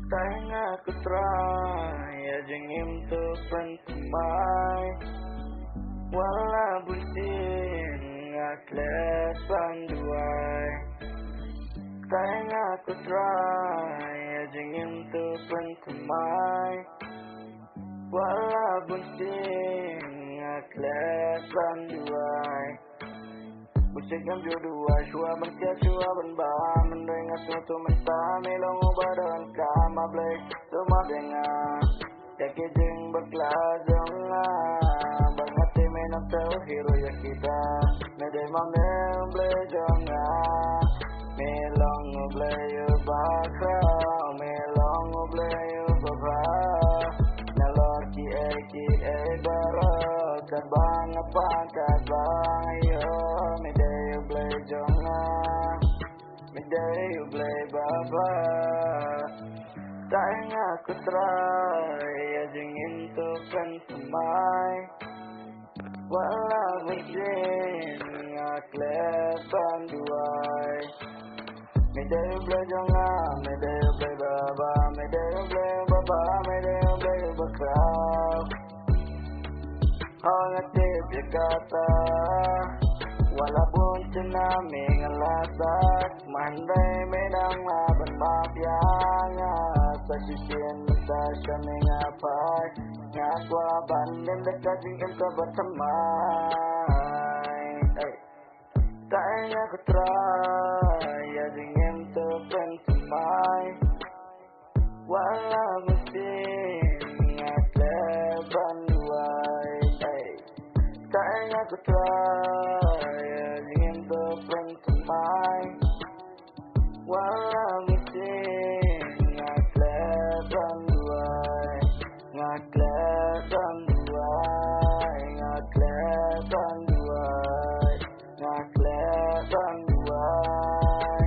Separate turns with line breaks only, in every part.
Tanya aku try ya jengim tu pentemai wala busin ngaklet panduai. Tanya aku try ya jengim tu pentemai wala busin ngaklet panduai. Busik yang jodua shua bentia shua benba mendengar suatu menta melong badan kama blek semua dengar yaki jeng berkelajang berhati menak tahu hero ya kita mede mamel blejang melong bleyo bakra melong bleyo baba nalor ki barat kan bang apa kan bang yo midday you play baba. Tanya aku try ya jengin tu pentemai wala busin ngaklet panduai. Midday you play jonga, midday you play baba, midday you play baba, midday you play bakrau. Hangatip ya kata walaupun tsunami ngelasak mandai medang laban mafianya sasisin mesasya mengapai ngakwa banding dekat jingin kebertemai. Tanya ku try ya jingin terpentemai wala mesin ngaklet banduai. Tanya ku try ingin berpentemai wala mesin ngaklet banduai, ngaklet banduai, ngaklet banduai, ngaklet banduai.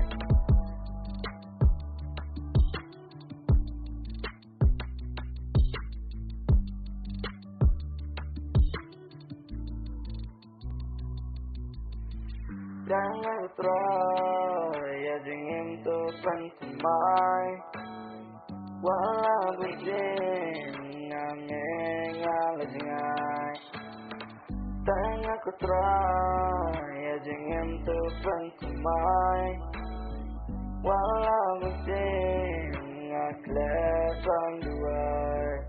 Jangan try ya jengim tu pentemai wala busin ngalengai. Tanya ku try ya jengim tu pentemai wala busin ngaklet banduai.